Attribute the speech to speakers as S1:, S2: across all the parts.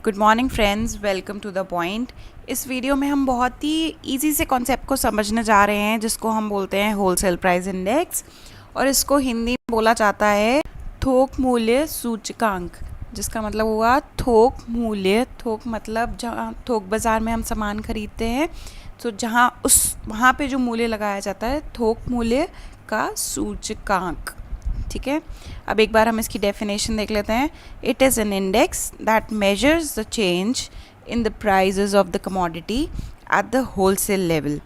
S1: Good morning friends, welcome to the point. इस video में हम बहुत ही इजी से कॉन्सेप्ट को समझने जा रहे हैं जिसको हम बोलते हैं होलसेल प्राइस इंडेक्स, और इसको हिंदी में बोला जाता है थोक मूल्य सूचकांक, जिसका मतलब हुआ थोक मूल्य। थोक मतलब जहाँ थोक बाज़ार में हम सामान खरीदते हैं, तो जहाँ वहाँ पे जो मूल्य लगाया जाता है थोक मूल्य का सूचकांक। ठीक है, अब एक बार हम इसकी डेफिनेशन देख लेते हैं। It is an index that measures the change in the prices of the commodity at the wholesale level.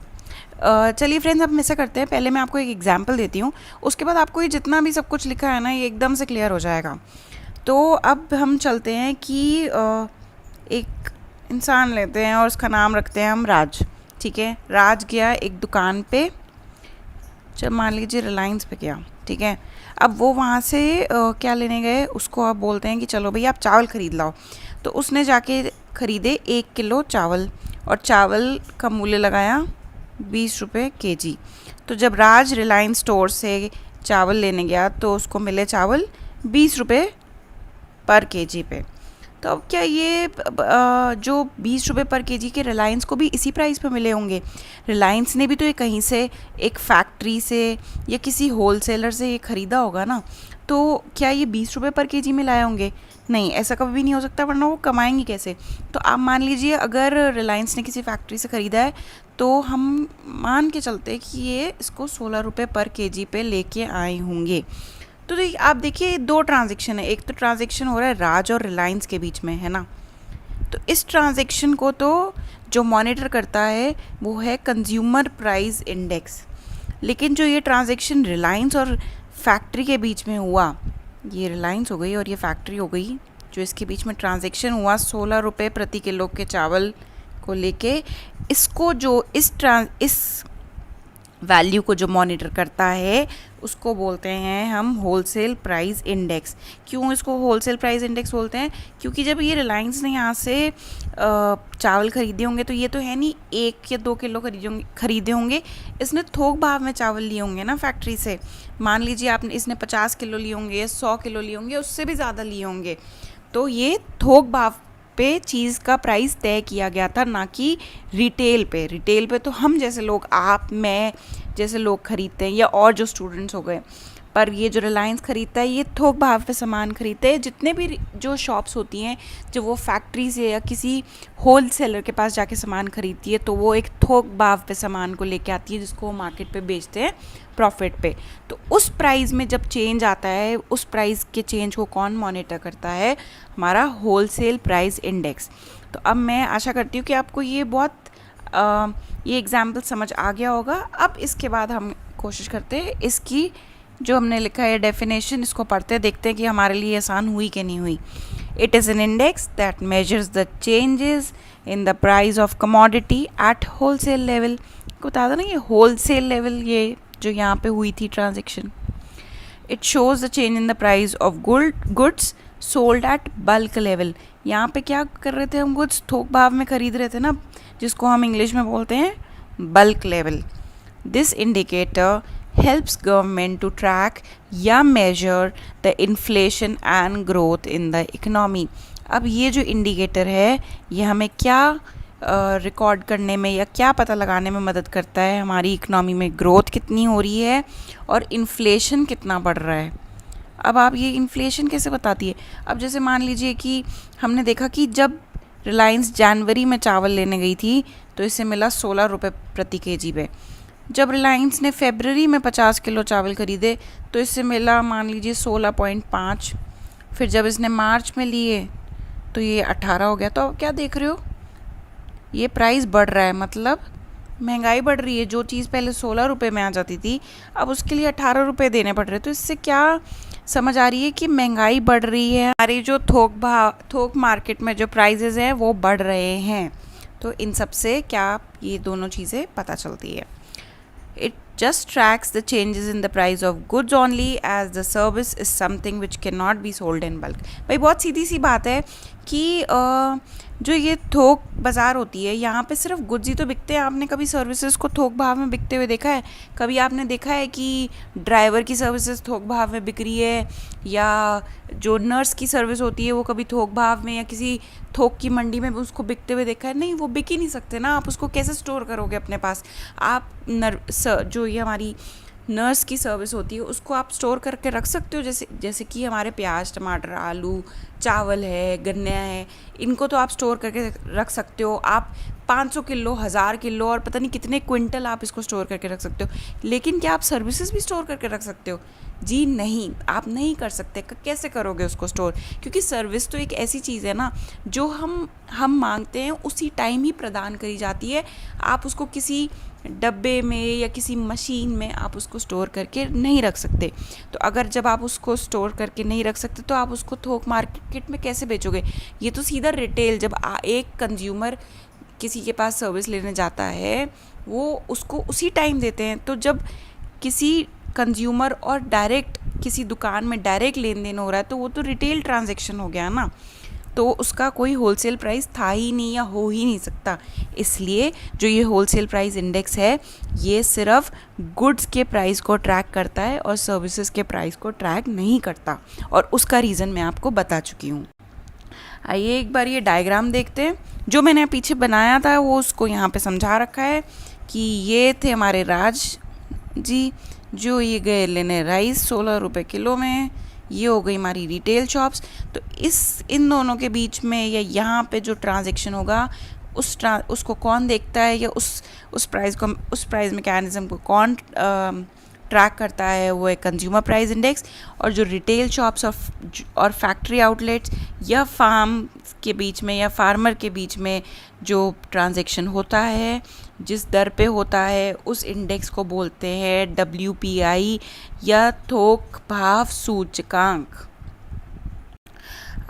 S1: चलिए फ्रेंड्स, अब हम ऐसा करते हैं, पहले मैं आपको एक एग्जांपल देती हूँ, उसके बाद आपको ये जितना भी सब कुछ लिखा है ना, ये एकदम से क्लियर हो जाएगा। तो अब हम चलते हैं कि एक इंसान लेते हैं और उसका नाम रखते हैं हम राज। ठीक है, राज गया एक दुकान पे, जब मान लीजिए रिलायंस पे गया। ठीक है, अब वो वहाँ से क्या लेने गए, उसको आप बोलते हैं कि चलो भैया आप चावल ख़रीद लाओ। तो उसने जाके ख़रीदे 1 किलो चावल, और चावल का मूल्य लगाया 20 रुपये केजी। तो जब राज रिलायंस स्टोर से चावल लेने गया तो उसको मिले चावल 20 रुपये पर केजी पे। तो अब क्या ये जो 20 रुपये पर केजी के रिलायंस को भी इसी प्राइस पे मिले होंगे? रिलायंस ने भी तो ये कहीं से, एक फैक्ट्री से या किसी होलसेलर से ये ख़रीदा होगा ना। तो क्या ये 20 रुपये पर केजी में लाए होंगे? नहीं, ऐसा कभी भी नहीं हो सकता, वरना वो कमाएंगे कैसे? तो आप मान लीजिए अगर रिलायंस ने किसी फैक्ट्री से ख़रीदा है, तो हम मान के चलते हैं कि ये इसको 16 रुपये पर केजी पे लेके आए होंगे। तो आप देखिए, दो ट्रांजैक्शन है। एक तो ट्रांजैक्शन हो रहा है राज और रिलायंस के बीच में, है ना। तो इस ट्रांजैक्शन को तो जो मॉनिटर करता है वो है कंज्यूमर प्राइस इंडेक्स। लेकिन जो ये ट्रांजैक्शन रिलायंस और फैक्ट्री के बीच में हुआ, ये रिलायंस हो गई और ये फैक्ट्री हो गई, जो इसके बीच में ट्रांजैक्शन हुआ 16 रुपये प्रति किलो के चावल को लेके, इसको जो इस वैल्यू को जो मॉनिटर करता है उसको बोलते हैं हम होलसेल प्राइस इंडेक्स। क्यों इसको होलसेल प्राइस इंडेक्स बोलते हैं? क्योंकि जब ये रिलायंस ने यहाँ से चावल ख़रीदे होंगे, तो ये तो है नहीं 1 या 2 किलो खरीदे होंगे, इसने थोक भाव में चावल लिए होंगे ना फैक्ट्री से। मान लीजिए आपने इसने 50 किलो लिए होंगे, 100 किलो लिए होंगे, उससे भी ज़्यादा लिए होंगे। तो ये थोक भाव पे चीज़ का प्राइस तय किया गया था, ना कि रिटेल पे। रिटेल पे तो हम जैसे लोग, आप मैं जैसे लोग खरीदते हैं, या और जो स्टूडेंट्स हो गए। पर ये जो रिलायंस खरीदता है, ये थोक भाव पे सामान खरीदते हैं। जितने भी जो शॉप्स होती हैं, जो वो फैक्ट्री से या किसी होलसेलर के पास जाके सामान खरीदती है, तो वो एक थोक भाव पे सामान को लेके आती है, जिसको वो मार्केट पे बेचते हैं प्रॉफिट पे। तो उस प्राइस में जब चेंज आता है, उस प्राइस के चेंज को कौन मॉनिटर करता है? हमारा होलसेल प्राइस इंडेक्स। तो अब मैं आशा करती हूँ कि आपको ये ये एग्जाम्पल समझ आ गया होगा। अब इसके बाद हम कोशिश करते हैं इसकी जो हमने लिखा है डेफिनेशन, इसको पढ़ते देखते हैं कि हमारे लिए आसान हुई कि नहीं हुई। It is an index that measures the changes in the price of commodity at wholesale level. बता दो ना, ये होलसेल लेवल, ये जो यहाँ पे हुई थी transaction. It shows the change in the price of goods sold at bulk level. यहाँ पे क्या कर रहे थे हम? गुड्स थोक भाव में खरीद रहे थे ना, जिसको हम इंग्लिश में बोलते हैं bulk level. This indicator helps government to track या measure the inflation and growth in the economy. अब ये जो इंडिकेटर है, ये हमें क्या रिकॉर्ड करने में या क्या पता लगाने में मदद करता है? हमारी इकोनॉमी में ग्रोथ कितनी हो रही है और इन्फ्लेशन कितना बढ़ रहा है। अब आप ये इन्फ्लेशन कैसे बताती है? अब जैसे मान लीजिए कि हमने देखा कि जब रिलायंस जनवरी में चावल लेने गई थी, तो इसे मिला 16 रुपये प्रति केजी पे। जब रिलायंस ने फरवरी में 50 किलो चावल खरीदे, तो इससे मिला मान लीजिए 16.5। फिर जब इसने मार्च में लिए तो ये 18 हो गया। तो अब क्या देख रहे हो? ये प्राइस बढ़ रहा है, मतलब महंगाई बढ़ रही है। जो चीज़ पहले 16 रुपये में आ जाती थी, अब उसके लिए 18 रुपये देने पड़ रहे। तो इससे क्या समझ आ रही है कि महंगाई बढ़ रही है, हमारी जो थोक मार्केट में जो प्राइजेस हैं वो बढ़ रहे हैं। तो इन सब से क्या ये दोनों चीज़ें पता चलती है। It just tracks the changes in the price of goods only, as the service is something which cannot be sold in bulk। भाई बहुत सीधी सी बात है कि जो ये थोक बाज़ार होती है, यहाँ पे सिर्फ गुड्स ही तो बिकते हैं। आपने कभी सर्विसेज को थोक भाव में बिकते हुए देखा है? कभी आपने देखा है कि ड्राइवर की सर्विसेज थोक भाव में बिक रही है, या जो नर्स की सर्विस होती है वो कभी थोक भाव में या किसी थोक की मंडी में उसको बिकते हुए देखा है? नहीं, वो बिक ही नहीं सकते ना। आप उसको कैसे स्टोर करोगे अपने पास? आप जो ये हमारी नर्स की सर्विस होती है उसको आप स्टोर करके रख सकते हो, जैसे कि हमारे प्याज, टमाटर, आलू, चावल है, गन्ने हैं, इनको तो आप स्टोर करके रख सकते हो। आप 500 किलो, 1000 किलो और पता नहीं कितने क्विंटल आप इसको स्टोर करके रख सकते हो। लेकिन क्या आप सर्विसेज भी स्टोर करके रख सकते हो? जी नहीं, आप नहीं कर सकते। कैसे करोगे उसको स्टोर? क्योंकि सर्विस तो एक ऐसी चीज़ है ना जो हम मांगते हैं उसी टाइम ही प्रदान करी जाती है। आप उसको किसी डब्बे में या किसी मशीन में आप उसको स्टोर करके नहीं रख सकते। तो अगर जब आप उसको स्टोर करके नहीं रख सकते तो आप उसको थोक मार्केट में कैसे बेचोगे? ये तो सीधा रिटेल, जब एक कंज्यूमर किसी के पास सर्विस लेने जाता है वो उसको उसी टाइम देते हैं। तो जब किसी कंज्यूमर और डायरेक्ट किसी दुकान में डायरेक्ट लेन देन हो रहा है तो वो तो रिटेल ट्रांजैक्शन हो गया ना, तो उसका कोई होलसेल प्राइस था ही नहीं या हो ही नहीं सकता। इसलिए जो ये होलसेल प्राइस इंडेक्स है ये सिर्फ गुड्स के प्राइस को ट्रैक करता है और सर्विसेज के प्राइस को ट्रैक नहीं करता, और उसका रीज़न मैं आपको बता चुकी हूँ। आइए एक बार ये डायग्राम देखते हैं। जो मैंने पीछे बनाया था वो उसको यहाँ पे समझा रखा है कि ये थे हमारे राज जी, जो ये गए लेने राइस 16 रुपये किलो में। ये हो गई हमारी रिटेल शॉप्स। तो इन दोनों के बीच में या यहाँ पे जो ट्रांजैक्शन होगा उसको कौन देखता है, या उस प्राइस मैकेनिज्म को कौन ट्रैक करता है? वो है कंज्यूमर प्राइस इंडेक्स। और जो रिटेल शॉप्स और फैक्ट्री आउटलेट्स या फार्म के बीच में या फार्मर के बीच में जो ट्रांजैक्शन होता है, जिस दर पे होता है, उस इंडेक्स को बोलते हैं WPI या थोक भाव सूचकांक।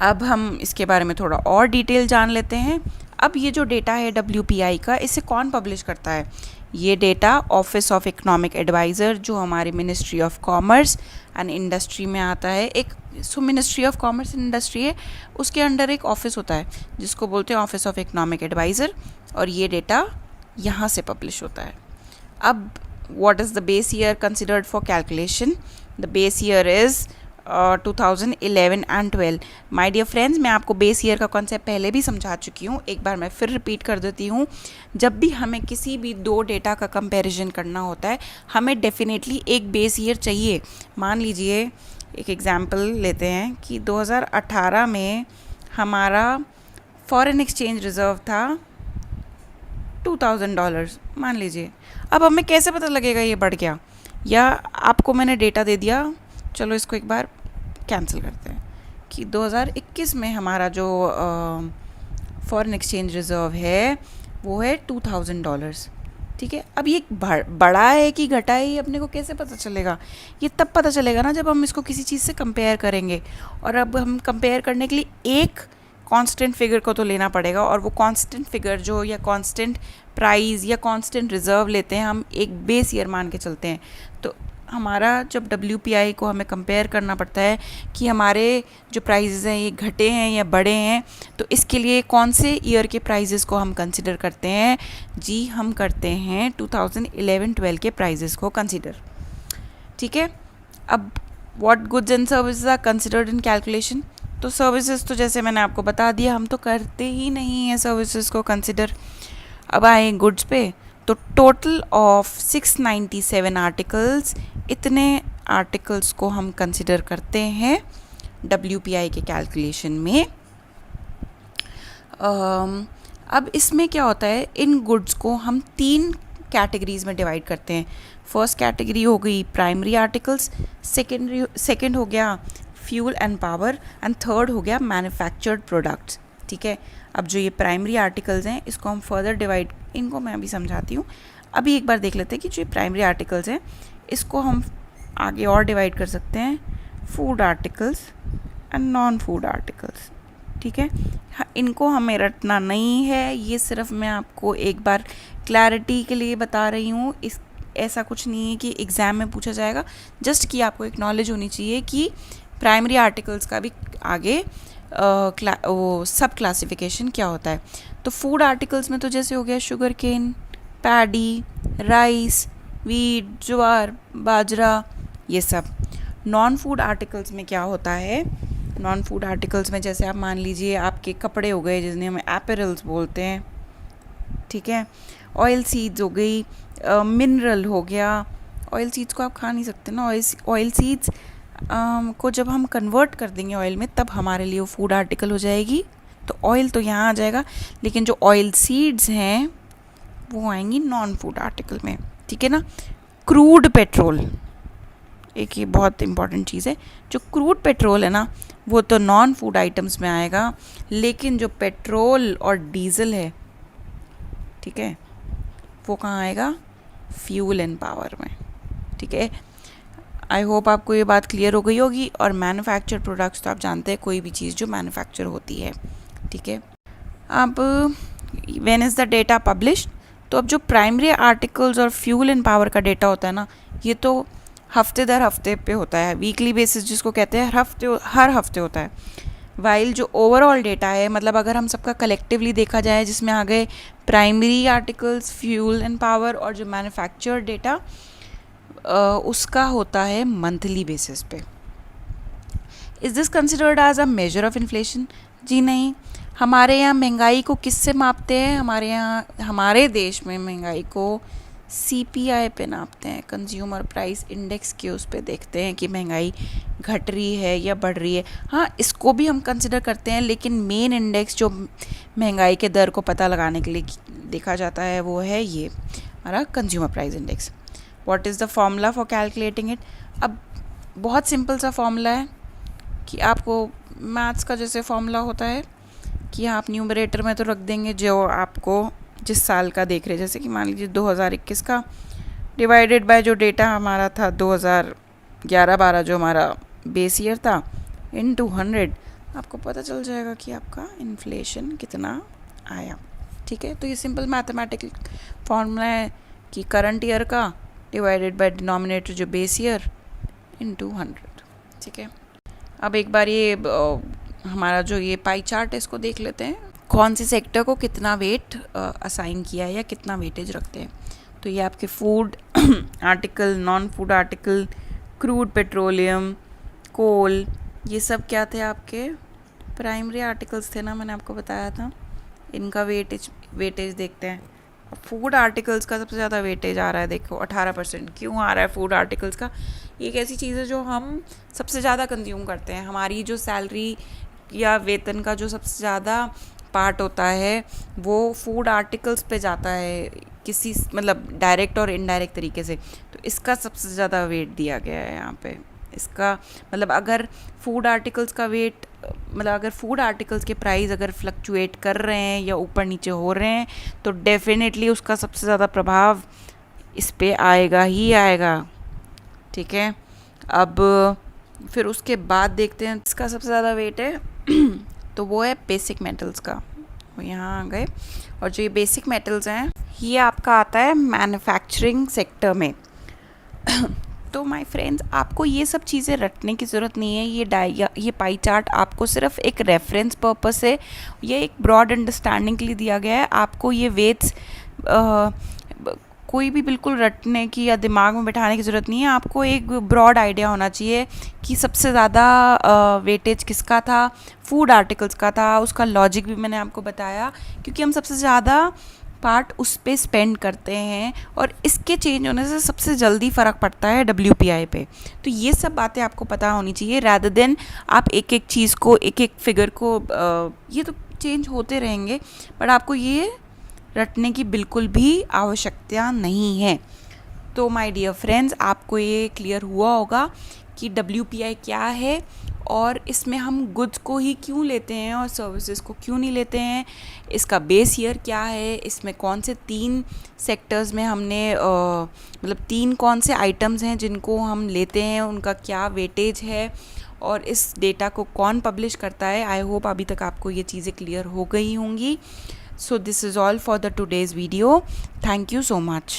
S1: अब हम इसके बारे में थोड़ा और डिटेल जान लेते हैं। अब ये जो डेटा है WPI का, इसे कौन पब्लिश करता है? ये data office of economic adviser, जो हमारी ministry of commerce and industry में आता है। एक ministry of commerce and industry है, उसके अंडर एक ऑफिस होता है जिसको बोलते हैं ऑफिस ऑफ इकोनॉमिक एडवाइज़र, और ये डेटा यहाँ से पब्लिश होता है। अब what is the base year considered for calculation? The base year is 2011 and 12। My dear friends, मैं आपको बेस ईयर का कॉन्सेप्ट पहले भी समझा चुकी हूँ, एक बार मैं फिर रिपीट कर देती हूँ। जब भी हमें किसी भी दो डेटा का कंपैरिजन करना होता है हमें डेफिनेटली एक बेस ईयर चाहिए। मान लीजिए एक एग्जांपल लेते हैं कि 2018 में हमारा फॉरेन एक्सचेंज रिज़र्व था $2000 मान लीजिए। अब हमें कैसे पता लगेगा ये बढ़ गया? या आपको मैंने डेटा दे दिया, चलो इसको एक बार कैंसिल करते हैं, कि 2021 में हमारा जो फॉरेन एक्सचेंज रिज़र्व है वो है $2000। ठीक है, अब ये बढ़ा है कि घटा है ये अपने को कैसे पता चलेगा? ये तब पता चलेगा ना जब हम इसको किसी चीज़ से कंपेयर करेंगे। और अब हम कंपेयर करने के लिए एक कांस्टेंट फिगर को तो लेना पड़ेगा, और वो कांस्टेंट फिगर जो या कांस्टेंट प्राइस या कांस्टेंट रिज़र्व लेते हैं हम एक बेस ईयर मान के चलते हैं। तो हमारा जब WPI को हमें कंपेयर करना पड़ता है कि हमारे जो प्राइजेज़ हैं ये घटे हैं या बढ़े हैं, तो इसके लिए कौन से ईयर के प्राइजेज़ को हम कंसिडर करते हैं? जी, हम करते हैं 2011-12 के प्राइजेज़ को कंसिडर। ठीक है, अब what goods and services are considered in calculation? तो सर्विसेज तो जैसे मैंने आपको बता दिया, हम तो करते ही नहीं हैं सर्विसेज को कंसिडर। अब आए गुड्स पे, तो टोटल ऑफ 697 आर्टिकल्स, इतने आर्टिकल्स को हम कंसिडर करते हैं WPI के कैलकुलेशन में। अब इसमें क्या होता है, इन गुड्स को हम 3 कैटेगरीज में डिवाइड करते हैं। फर्स्ट कैटेगरी हो गई प्राइमरी आर्टिकल्स, सेकेंड हो गया fuel and power, and third हो गया मैन्युफैक्चर्ड प्रोडक्ट्स। ठीक है, अब जो ये प्राइमरी आर्टिकल्स हैं इसको हम फर्दर डिवाइड, इनको मैं अभी समझाती हूँ। अभी एक बार देख लेते हैं कि जो प्राइमरी आर्टिकल्स हैं इसको हम आगे और डिवाइड कर सकते हैं, food articles and non food articles. ठीक है, इनको हमें रटना नहीं है, ये सिर्फ मैं आपको एक बार क्लैरिटी के लिए बता रही हूँ। ऐसा कुछ नहीं है कि एग्ज़ाम में पूछा जाएगा, जस्ट कि आपको एक नॉलेज होनी चाहिए कि प्राइमरी आर्टिकल्स का भी आगे वो सब क्लासिफिकेशन क्या होता है। तो फूड आर्टिकल्स में तो जैसे हो गया sugar cane, paddy, rice, wheat, jowar, bajra, ये सब। नॉन फूड आर्टिकल्स में क्या होता है, नॉन फूड आर्टिकल्स में जैसे आप मान लीजिए आपके कपड़े हो गए जिन्हें हम एपरल्स बोलते हैं, ठीक है। ऑयल सीड्स हो गई, मिनरल हो गया। ऑयल सीड्स को आप खा नहीं सकते ना, ऑयल सीड्स को जब हम कन्वर्ट कर देंगे ऑयल में तब हमारे लिए वो फूड आर्टिकल हो जाएगी। तो ऑयल तो यहाँ आ जाएगा, लेकिन जो ऑयल सीड्स हैं वो आएंगी नॉन फूड आर्टिकल में, ठीक है ना। क्रूड पेट्रोल, एक ये बहुत इंपॉर्टेंट चीज़ है, जो क्रूड पेट्रोल है ना वो तो नॉन फूड आइटम्स में आएगा, लेकिन जो पेट्रोल और डीजल है, ठीक है, वो कहाँ आएगा, फ्यूल एंड पावर में, ठीक है। आई होप आपको ये बात क्लियर हो गई होगी। और मैन्युफैक्चर प्रोडक्ट्स तो आप जानते हैं कोई भी चीज़ जो मैन्युफैक्चर होती है, ठीक है। अब when is the data published, तो अब जो प्राइमरी आर्टिकल्स और फ्यूल एंड पावर का डेटा होता है ना, ये तो हफ्ते दर हफ्ते पे होता है, वीकली बेसिस जिसको कहते हैं, हर हफ्ते होता है। वाइल जो ओवरऑल डेटा है, मतलब अगर हम सबका कलेक्टिवली देखा जाए जिसमें आ गए primary articles, fuel and power और जो मैन्युफैक्चर डेटा, उसका होता है मंथली बेसिस पे। Is this considered as a measure of inflation? जी नहीं। हमारे यहाँ महंगाई को किससे मापते हैं? हमारे देश में महंगाई को CPI पे नापते हैं, कंज्यूमर प्राइस इंडेक्स के उस पे देखते हैं कि महंगाई घट रही है या बढ़ रही है। हाँ, इसको भी हम कंसिडर करते हैं, लेकिन मेन इंडेक्स जो महंगाई के दर को पता लगाने के लिए देखा जाता है वो है ये हमारा consumer price index. What is the formula for calculating it? अब बहुत सिंपल सा फॉर्मूला है कि आपको मैथ्स का जैसे फॉर्मूला होता है कि आप न्यूमरेटर में तो रख देंगे जो आपको जिस साल का देख रहे हैं, जैसे कि मान लीजिए 2021 का डिवाइडेड बाय जो डेटा हमारा था 2011-12 जो हमारा बेस ईयर था, इनटू 100, आपको पता चल जाएगा कि आपका इन्फ्लेशन कितना आया, ठीक है। तो ये सिंपल मैथमेटिकल फॉर्मूला है कि करंट ईयर का डिवाइडेड बाय डिनोमिनेटर जो बेस ईयर इनटू 100, ठीक है। अब एक बार ये हमारा जो ये पाई चार्ट है इसको देख लेते हैं, कौन से सेक्टर को कितना वेट असाइन किया है या कितना वेटेज रखते हैं। तो ये आपके food article, non food article, crude petroleum, coal, ये सब क्या थे आपके प्राइमरी आर्टिकल्स थे ना, मैंने आपको बताया था। इनका वेटेज देखते हैं। फूड आर्टिकल्स का सबसे ज़्यादा वेटेज आ रहा है, देखो 18%। क्यों आ रहा है फूड आर्टिकल्स का? ये एक ऐसी चीज़ है जो हम सबसे ज़्यादा कंज्यूम करते हैं। हमारी जो सैलरी या वेतन का जो सबसे ज़्यादा पार्ट होता है वो फूड आर्टिकल्स पे जाता है, किसी मतलब डायरेक्ट और इनडायरेक्ट तरीके से। तो इसका सबसे ज़्यादा वेट दिया गया है यहाँ पे। इसका मतलब अगर फूड आर्टिकल्स का वेट, मतलब अगर फूड आर्टिकल्स के प्राइस अगर फ्लक्चुएट कर रहे हैं या ऊपर नीचे हो रहे हैं तो डेफिनेटली उसका सबसे ज़्यादा प्रभाव इस पे आएगा ही आएगा, ठीक है। अब फिर उसके बाद देखते हैं इसका सबसे ज़्यादा वेट है तो वो है बेसिक मेटल्स का, वो यहाँ आ गए। और जो ये बेसिक मेटल्स हैं ये आपका आता है मैन्युफैक्चरिंग सेक्टर में तो माय फ्रेंड्स, आपको ये सब चीज़ें रटने की ज़रूरत नहीं है। ये पाई चार्ट आपको सिर्फ एक रेफरेंस पर्पस से, ये एक ब्रॉड अंडरस्टैंडिंग के लिए दिया गया है। आपको ये वेट्स कोई भी बिल्कुल रटने की या दिमाग में बैठाने की ज़रूरत नहीं है। आपको एक ब्रॉड आइडिया होना चाहिए कि सबसे ज़्यादा वेटेज किसका था, फूड आर्टिकल्स का था। उसका लॉजिक भी मैंने आपको बताया, क्योंकि हम सबसे ज़्यादा पार्ट उस पे स्पेंड करते हैं और इसके चेंज होने से सबसे जल्दी फ़र्क पड़ता है WPI पे। तो ये सब बातें आपको पता होनी चाहिए, रैदर देन आप एक एक चीज़ को, एक एक फिगर को, ये तो चेंज होते रहेंगे, बट आपको ये रटने की बिल्कुल भी आवश्यकता नहीं है। तो माय डियर फ्रेंड्स, आपको ये क्लियर हुआ होगा कि WPI क्या है और इसमें हम गुड्स को ही क्यों लेते हैं और सर्विसेज को क्यों नहीं लेते हैं, इसका बेस ईयर क्या है, इसमें कौन से 3 सेक्टर्स में हमने मतलब 3 कौन से आइटम्स हैं जिनको हम लेते हैं, उनका क्या वेटेज है और इस डेटा को कौन पब्लिश करता है। आई होप अभी तक आपको ये चीज़ें क्लियर हो गई होंगी। So this is all for the today's video. Thank you so much.